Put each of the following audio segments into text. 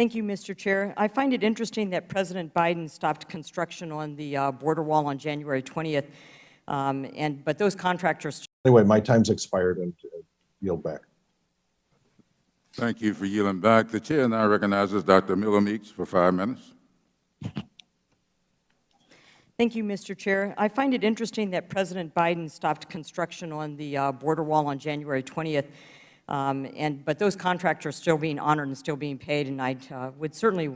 Thank you, Mr. Chair. I find it interesting that President Biden stopped construction on the border wall on January 20th, but those contractors... Anyway, my time's expired and yield back. Thank you for yielding back. The chair now recognizes Dr. Miller-Meeks for 5 minutes. Thank you, Mr. Chair. I find it interesting that President Biden stopped construction on the border wall on January 20th, but those contracts are still being honored and still being paid, and I would certainly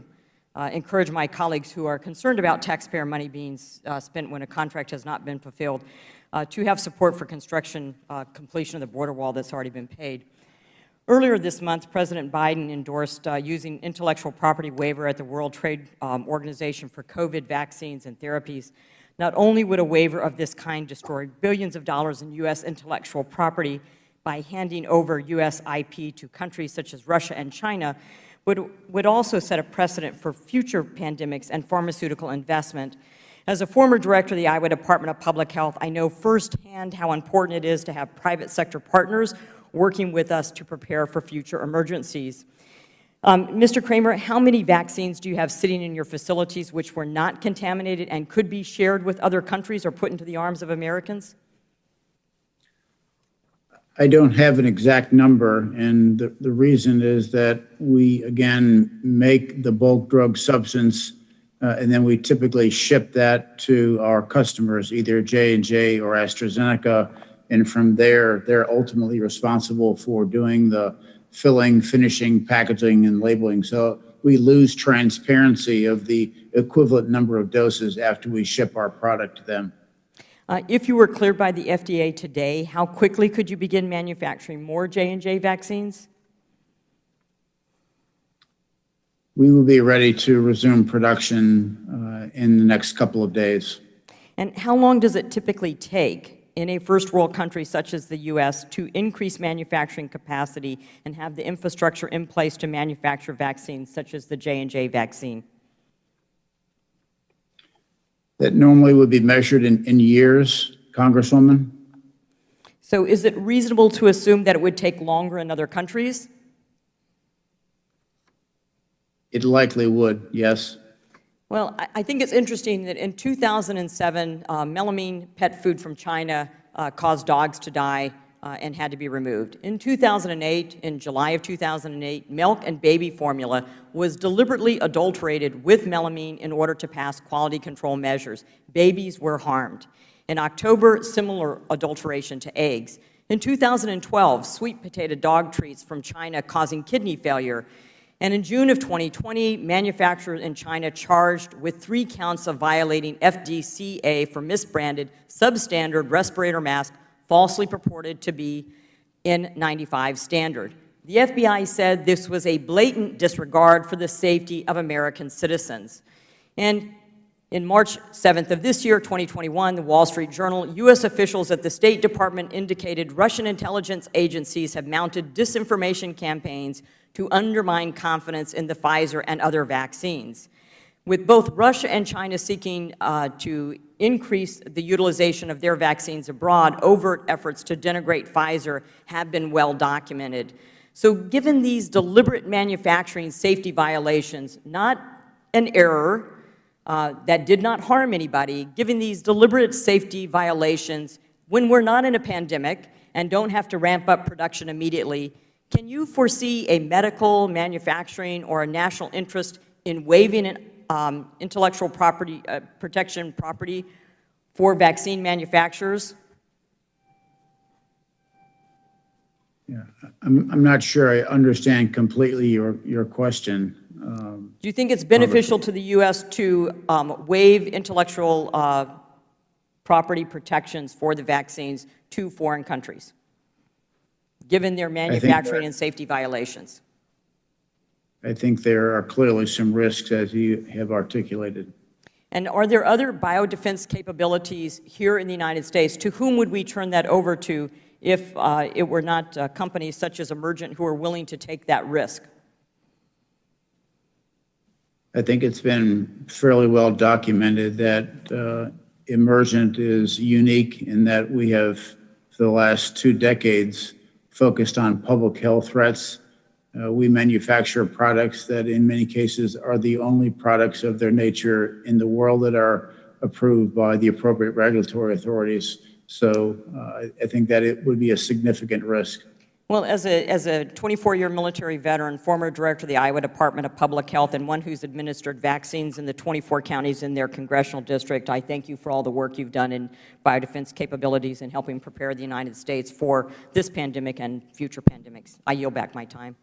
encourage my colleagues who are concerned about taxpayer money being spent when a contract has not been fulfilled to have support for construction completion of the border wall that's already been paid. Earlier this month, President Biden endorsed using intellectual property waiver at the World Trade Organization for COVID vaccines and therapies. Not only would a waiver of this kind destroy billions of dollars in U.S. intellectual property by handing over U.S. IP to countries such as Russia and China, would also set a precedent for future pandemics and pharmaceutical investment. As a former director of the Iowa Department of Public Health, I know firsthand how important it is to have private sector partners working with us to prepare for future emergencies. Mr. Kramer, how many vaccines do you have sitting in your facilities which were not contaminated and could be shared with other countries or put into the arms of Americans? I don't have an exact number, and the reason is that we, again, make the bulk drug substance, and then we typically ship that to our customers, either J&J or AstraZeneca, and from there, they're ultimately responsible for doing the filling, finishing, packaging, and labeling. So we lose transparency of the equivalent number of doses after we ship our product to them. If you were cleared by the FDA today, how quickly could you begin manufacturing more J&J vaccines? We will be ready to resume production in the next couple of days. And how long does it typically take in a first world country such as the U.S. to increase manufacturing capacity and have the infrastructure in place to manufacture vaccines such as the J&J vaccine? That normally would be measured in years, Congresswoman. So is it reasonable to assume that it would take longer in other countries? It likely would, yes. Well, I think it's interesting that in 2007, melamine pet food from China caused dogs to die and had to be removed. In 2008, in July of 2008, milk and baby formula was deliberately adulterated with melamine in order to pass quality control measures. Babies were harmed. In October, similar adulteration to eggs. In 2012, sweet potato dog treats from China causing kidney failure. And in June of 2020, manufacturers in China charged with 3 counts of violating FDCA for misbranded substandard respirator mask falsely purported to be N95 standard. The FBI said this was a blatant disregard for the safety of American citizens. And in March 7th of this year, 2021, the Wall Street Journal, U.S. officials at the State Department indicated Russian intelligence agencies have mounted disinformation campaigns to undermine confidence in the Pfizer and other vaccines. With both Russia and China seeking to increase the utilization of their vaccines abroad, overt efforts to denigrate Pfizer have been well documented. So given these deliberate manufacturing safety violations, not an error that did not harm anybody, given these deliberate safety violations, when we're not in a pandemic and don't have to ramp up production immediately, can you foresee a medical, manufacturing, or a national interest in waiving an intellectual property protection for vaccine manufacturers? Yeah, I'm not sure I understand completely your question. Do you think it's beneficial to the U.S. to waive intellectual property protections for the vaccines to foreign countries, given their manufacturing and safety violations? I think there are clearly some risks, as you have articulated. And are there other biodefense capabilities here in the United States? To whom would we turn that over to if it were not companies such as Emergent who are willing to take that risk? I think it's been fairly well documented that Emergent is unique in that we have, for the last 2 decades, focused on public health threats We manufacture products that in many cases are the only products of their nature in the world that are approved by the appropriate regulatory authorities. So I think that it would be a significant risk. Well, as a 24-year military veteran, former director of the Iowa Department of Public Health, and one who's administered vaccines in the 24 counties in their congressional district, I thank you for all the work you've done in biodefense capabilities and helping prepare the United States for this pandemic and future pandemics. I yield back my time.